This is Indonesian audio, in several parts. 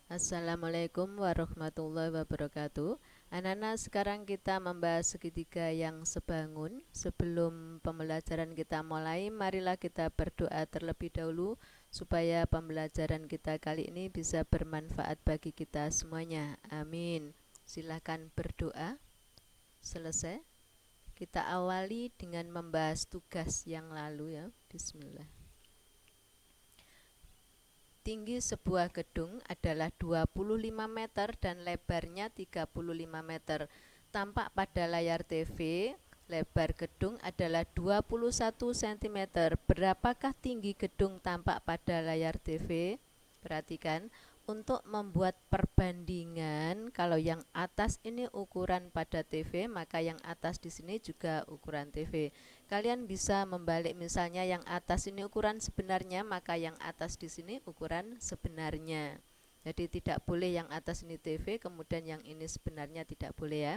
Assalamualaikum warahmatullahi wabarakatuh. Anak-anak, sekarang kita membahas segitiga yang sebangun. Sebelum pembelajaran kita mulai, marilah kita berdoa terlebih dahulu supaya pembelajaran kita kali ini bisa bermanfaat bagi kita semuanya. Amin. Silakan berdoa. Selesai. Kita awali dengan membahas tugas yang lalu ya. Bismillah. Tinggi sebuah gedung adalah 25 meter dan lebarnya 35 meter. Tampak pada layar TV, lebar gedung adalah 21 cm. Berapakah tinggi gedung tampak pada layar TV? Perhatikan, untuk membuat perbandingan, kalau yang atas ini ukuran pada TV, maka yang atas di sini juga ukuran TV. Kalian bisa membalik, misalnya yang atas ini ukuran sebenarnya, maka yang atas di sini ukuran sebenarnya. Jadi tidak boleh yang atas ini TV, kemudian yang ini sebenarnya, tidak boleh ya.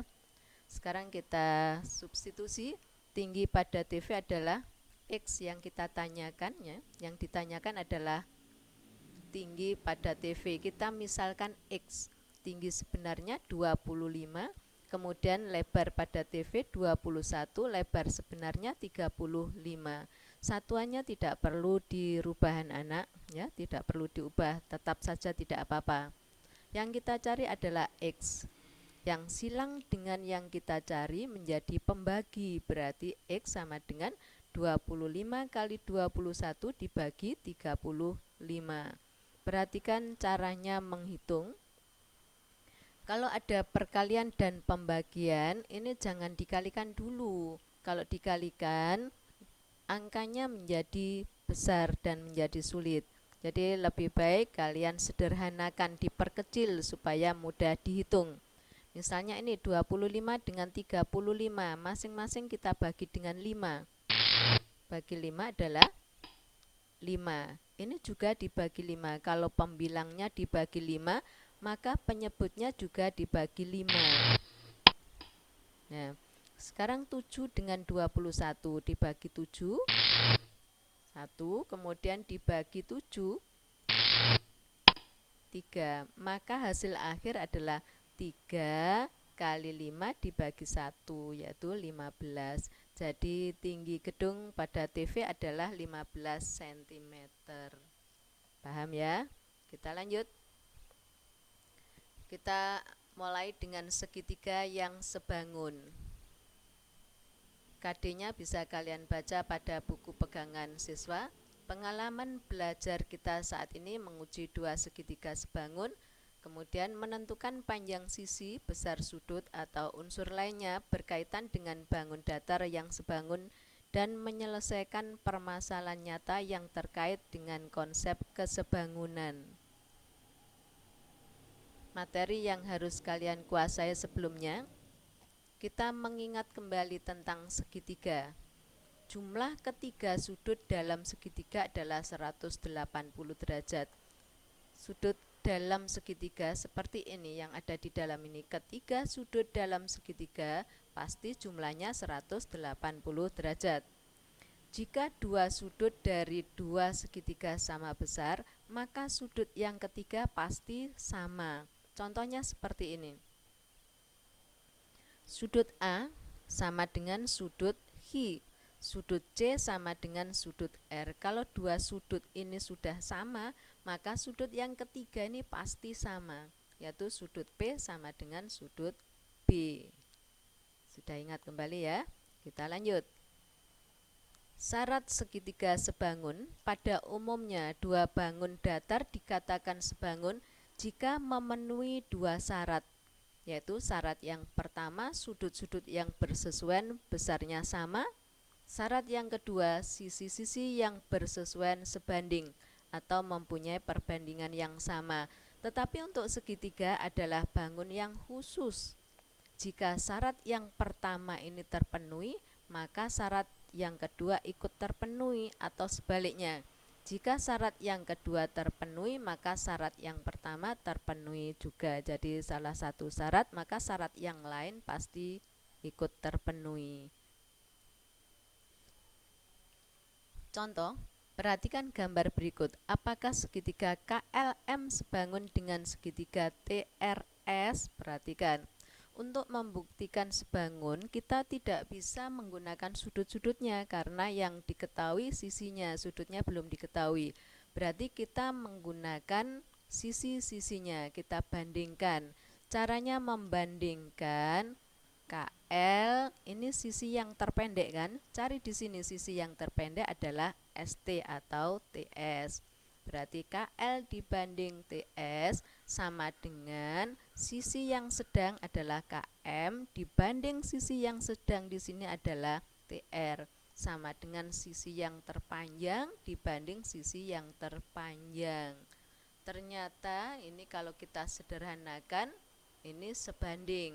Sekarang kita substitusi, tinggi pada TV adalah X yang kita tanyakan ya. Yang ditanyakan adalah tinggi pada TV. Kita misalkan X, tinggi sebenarnya 25, kemudian lebar pada TV 21, lebar sebenarnya 35. Satuannya tidak perlu dirubah anak ya, tidak perlu diubah, tetap saja tidak apa-apa. Yang kita cari adalah X. Yang silang dengan yang kita cari menjadi pembagi, berarti X sama dengan 25 kali 21 dibagi 35. Perhatikan caranya menghitung. Kalau ada perkalian dan pembagian, ini jangan dikalikan dulu. Kalau dikalikan, angkanya menjadi besar dan menjadi sulit. Jadi lebih baik kalian sederhanakan, diperkecil supaya mudah dihitung. Misalnya ini 25 dengan 35, masing-masing kita bagi dengan 5. Bagi 5 adalah 5. Ini juga dibagi 5. Kalau pembilangnya dibagi 5, maka penyebutnya juga dibagi 5. Nah, sekarang 7 dengan 21 dibagi 7, 1, kemudian dibagi 7, 3. Maka hasil akhir adalah 3 kali 5 dibagi 1, yaitu 15. Jadi tinggi gedung pada TV adalah 15 cm. Paham ya? Kita lanjut. Kita mulai dengan segitiga yang sebangun. KD-nya bisa kalian baca pada buku pegangan siswa. Pengalaman belajar kita saat ini menguji dua segitiga sebangun, kemudian menentukan panjang sisi, besar sudut atau unsur lainnya berkaitan dengan bangun datar yang sebangun, dan menyelesaikan permasalahan nyata yang terkait dengan konsep kesebangunan. Materi yang harus kalian kuasai sebelumnya, kita mengingat kembali tentang segitiga. Jumlah ketiga sudut dalam segitiga adalah 180 derajat. Sudut dalam segitiga seperti ini yang ada di dalam ini. Ketiga sudut dalam segitiga pasti jumlahnya 180 derajat. Jika dua sudut dari dua segitiga sama besar, maka sudut yang ketiga pasti sama. Contohnya seperti ini. Sudut A sama dengan sudut H. Sudut C sama dengan sudut R. Kalau dua sudut ini sudah sama, maka sudut yang ketiga ini pasti sama, yaitu sudut P sama dengan sudut B. Sudah ingat kembali ya? Kita lanjut. Syarat segitiga sebangun. Pada umumnya dua bangun datar dikatakan sebangun jika memenuhi dua syarat, yaitu syarat yang pertama, sudut-sudut yang bersesuaian besarnya sama. Syarat yang kedua, sisi-sisi yang bersesuaian sebanding atau mempunyai perbandingan yang sama. Tetapi untuk segitiga adalah bangun yang khusus. Jika syarat yang pertama ini terpenuhi, maka syarat yang kedua ikut terpenuhi, atau sebaliknya. Jika syarat yang kedua terpenuhi, maka syarat yang pertama terpenuhi juga. Jadi salah satu syarat, maka syarat yang lain pasti ikut terpenuhi. Contoh, Perhatikan gambar berikut. Apakah segitiga KLM sebangun dengan segitiga TRS? Perhatikan. Untuk membuktikan sebangun, kita tidak bisa menggunakan sudut-sudutnya karena yang diketahui sisinya, sudutnya belum diketahui. Berarti kita menggunakan sisi-sisinya, kita bandingkan. Caranya membandingkan KL ini sisi yang terpendek kan? Cari di sini sisi yang terpendek adalah ST atau TS. Berarti KL dibanding TS sama dengan sisi yang sedang adalah KM dibanding sisi yang sedang di sini adalah TR, sama dengan sisi yang terpanjang dibanding sisi yang terpanjang. Ternyata ini kalau kita sederhanakan ini sebanding.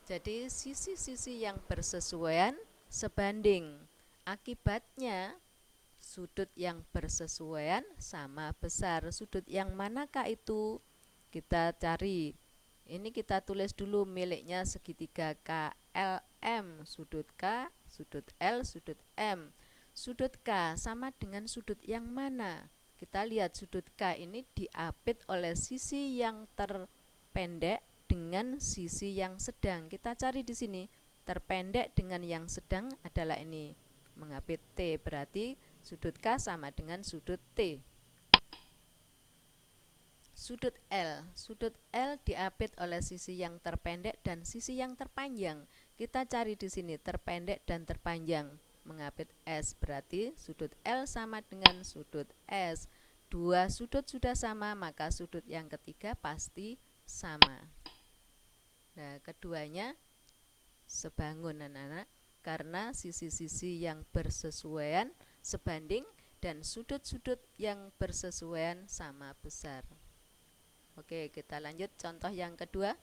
Jadi sisi-sisi yang bersesuaian sebanding. Akibatnya sudut yang bersesuaian sama besar. Sudut yang manakah itu? Kita cari. Ini kita tulis dulu miliknya segitiga KLM. Sudut K, sudut L, sudut M. Sudut K sama dengan sudut yang mana? Kita lihat sudut K ini diapit oleh sisi yang terpendek dengan sisi yang sedang. Kita cari di sini. Terpendek dengan yang sedang adalah ini. Mengapit T, berarti sudut K sama dengan sudut T. Sudut L diapit oleh sisi yang terpendek dan sisi yang terpanjang. Kita cari di sini terpendek dan terpanjang. Mengapit S, berarti sudut L sama dengan sudut S. Dua sudut sudah sama, maka sudut yang ketiga pasti sama. Nah, keduanya sebangun anak-anak karena sisi-sisi yang bersesuaian sebanding dan sudut-sudut yang bersesuaian sama besar. Oke, kita lanjut contoh yang kedua.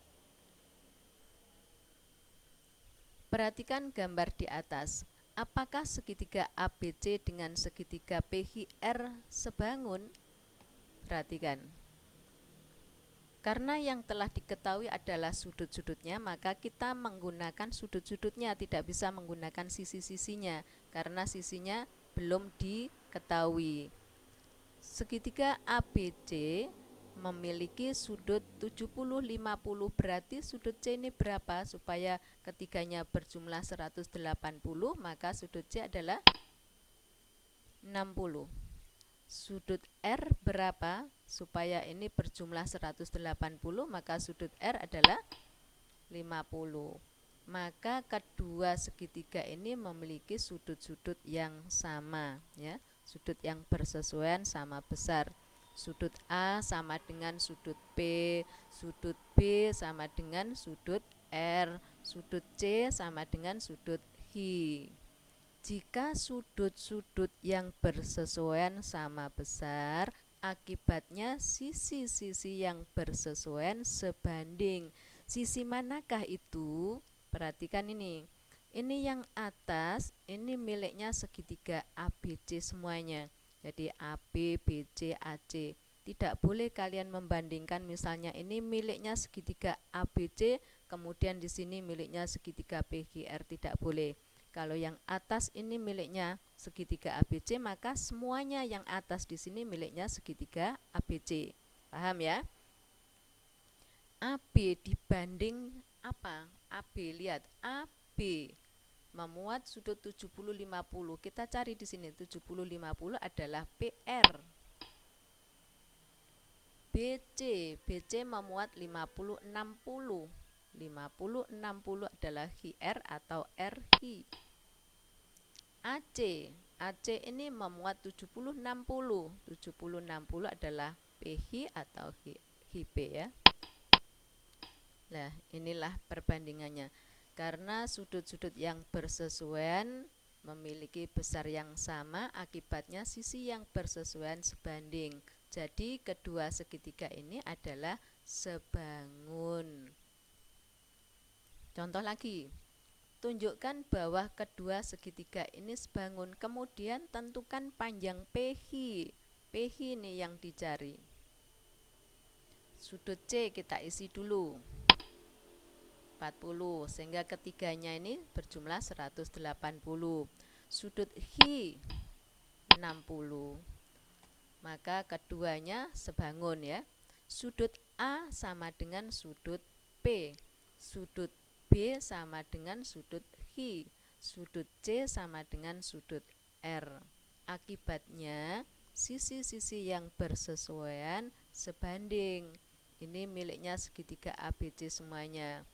Perhatikan gambar di atas. Apakah segitiga ABC dengan segitiga PHR sebangun? Perhatikan. Karena yang telah diketahui adalah sudut-sudutnya, maka kita menggunakan sudut-sudutnya, tidak bisa menggunakan sisi-sisinya karena sisinya belum diketahui. Segitiga ABC memiliki sudut 70-50, berarti sudut C ini berapa? Supaya ketiganya berjumlah 180, maka sudut C adalah 60. Sudut R berapa? Supaya ini berjumlah 180, maka sudut R adalah 50. Maka kedua segitiga ini memiliki sudut-sudut yang sama, ya. Sudut yang bersesuaian sama besar. Sudut A sama dengan sudut B, sudut B sama dengan sudut R, sudut C sama dengan sudut H. Jika sudut-sudut yang bersesuaian sama besar, akibatnya sisi-sisi yang bersesuaian sebanding. Sisi manakah itu? Perhatikan ini. Ini yang atas, ini miliknya segitiga ABC semuanya. Jadi AB, BC, AC. Tidak boleh kalian membandingkan, misalnya ini miliknya segitiga ABC, kemudian di sini miliknya segitiga PGR, tidak boleh. Kalau yang atas ini miliknya segitiga ABC, maka semuanya yang atas di sini miliknya segitiga ABC. Paham ya? AB dibanding apa? AB, lihat AB memuat sudut 70-50. Kita cari di sini 70-50 adalah PR. BC memuat 50-60. 50-60 adalah HR atau RH. AC ini memuat 70-60. 70-60 adalah PH atau HB ya. Nah, inilah perbandingannya. Karena sudut-sudut yang bersesuaian memiliki besar yang sama, akibatnya sisi yang bersesuaian sebanding. Jadi kedua segitiga ini adalah sebangun. Contoh lagi, tunjukkan bahwa kedua segitiga ini sebangun, kemudian tentukan panjang PH. PH ini yang dicari. Sudut C kita isi dulu 40, sehingga ketiganya ini berjumlah 180. Sudut H 60. Maka keduanya sebangun ya. Sudut A sama dengan sudut P. Sudut B sama dengan sudut H. Sudut C sama dengan sudut R. Akibatnya sisi-sisi yang bersesuaian sebanding. Ini miliknya segitiga ABC semuanya.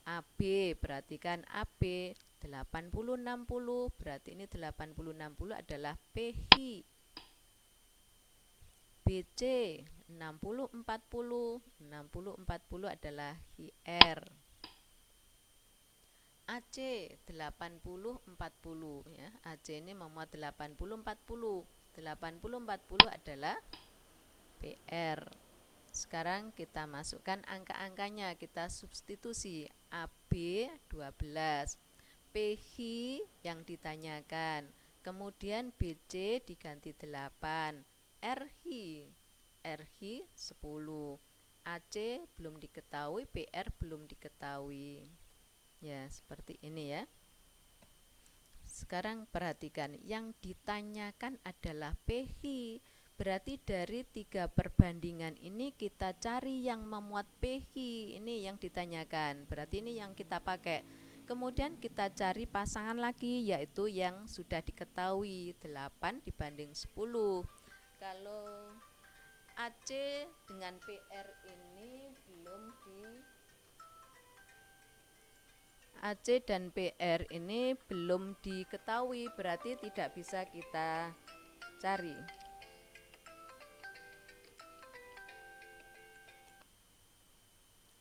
AB, perhatikan AB 80-60, berarti ini 80-60 adalah PH. BC 60-40, 60-40 adalah HR. AC 80-40 ya. AC ini memuat 80-40. 80-40 adalah PR. Sekarang kita masukkan angka-angkanya, kita substitusi. AB 12, PH yang ditanyakan, kemudian BC diganti 8, RH 10, AC belum diketahui, PR belum diketahui. Ya, seperti ini ya. Sekarang perhatikan, yang ditanyakan adalah PH. Berarti dari 3 perbandingan ini kita cari yang memuat PH. Ini yang ditanyakan, berarti ini yang kita pakai. Kemudian kita cari pasangan lagi, yaitu yang sudah diketahui, 8 dibanding 10. Kalau AC dengan PR ini AC dan PR ini belum diketahui, berarti tidak bisa kita cari.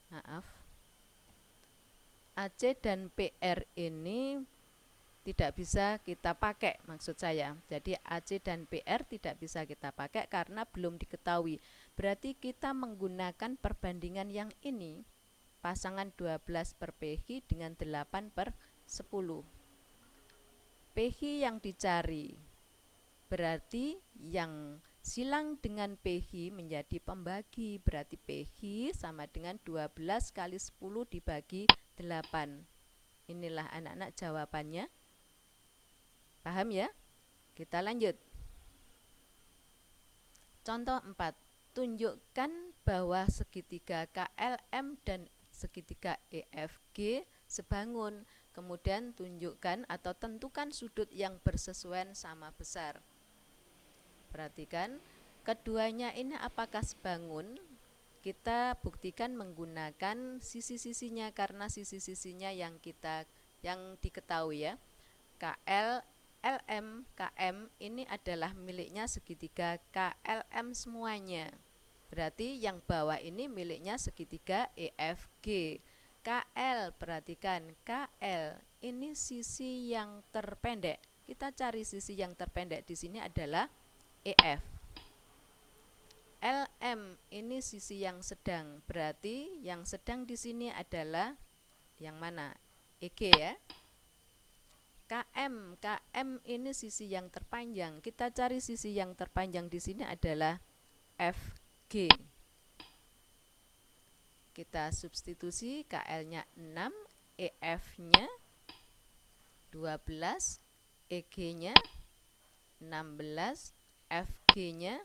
Maaf. AC dan PR ini tidak bisa kita pakai, maksud saya. Jadi AC dan PR tidak bisa kita pakai karena belum diketahui. Berarti kita menggunakan perbandingan yang ini, pasangan 12 per PH dengan 8 per 10. PH yang dicari, berarti yang silang dengan PH menjadi pembagi, berarti PH sama dengan 12 kali 10 dibagi 8. Inilah anak-anak jawabannya. Paham ya? Kita lanjut. Contoh 4. Tunjukkan bahwa segitiga KLM dan segitiga EFG sebangun. Kemudian tunjukkan atau tentukan sudut yang bersesuaian sama besar. Perhatikan, keduanya ini apakah sebangun? Kita buktikan menggunakan sisi-sisinya, karena sisi-sisinya yang diketahui ya. KL, LM, KM ini adalah miliknya segitiga KLM semuanya. Berarti yang bawah ini miliknya segitiga EFG. KL, perhatikan, KL ini sisi yang terpendek. Kita cari sisi yang terpendek di sini adalah EF. LM ini sisi yang sedang. Berarti yang sedang di sini adalah yang mana? EG ya. KM ini sisi yang terpanjang. Kita cari sisi yang terpanjang di sini adalah FG. Kita substitusi, KL-nya 6, EF-nya 12, EG-nya 16, FG-nya.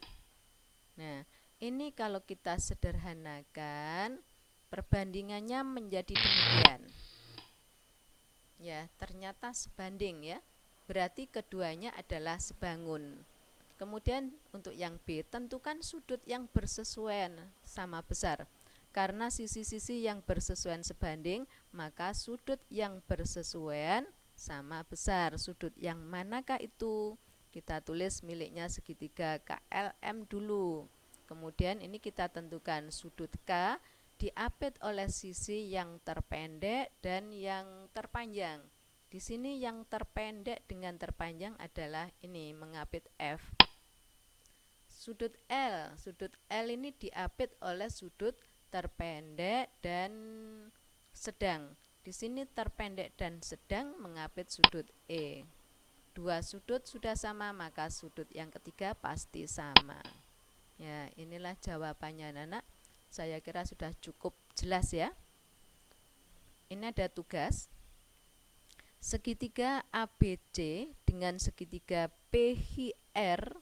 Nah, ini kalau kita sederhanakan, perbandingannya menjadi demikian. Ya, ternyata sebanding ya. Berarti keduanya adalah sebangun. Kemudian untuk yang B, tentukan sudut yang bersesuaian sama besar. Karena sisi-sisi yang bersesuaian sebanding, maka sudut yang bersesuaian sama besar. Sudut yang manakah itu? Kita tulis miliknya segitiga KLM dulu. Kemudian ini kita tentukan sudut K diapit oleh sisi yang terpendek dan yang terpanjang. Di sini yang terpendek dengan terpanjang adalah ini, mengapit F. Sudut L ini diapit oleh sudut terpendek dan sedang. Di sini terpendek dan sedang mengapit sudut E. Dua sudut sudah sama, maka sudut yang ketiga pasti sama. Ya, inilah jawabannya anak-anak. Saya kira sudah cukup jelas ya. Ini ada tugas. Segitiga ABC dengan segitiga PHR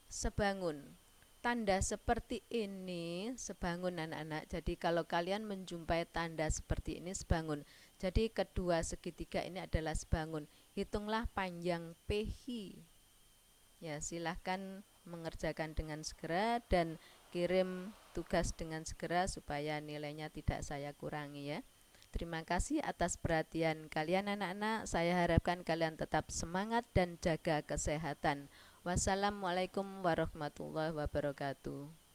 sebangun. Tanda seperti ini sebangun anak-anak. Jadi kalau kalian menjumpai tanda seperti ini sebangun. Jadi kedua segitiga ini adalah sebangun. Hitunglah panjang PH. Ya, silahkan mengerjakan dengan segera dan kirim tugas dengan segera supaya nilainya tidak saya kurangi ya. Terima kasih atas perhatian kalian anak-anak. Saya harapkan kalian tetap semangat dan jaga kesehatan. Wassalamualaikum warahmatullahi wabarakatuh.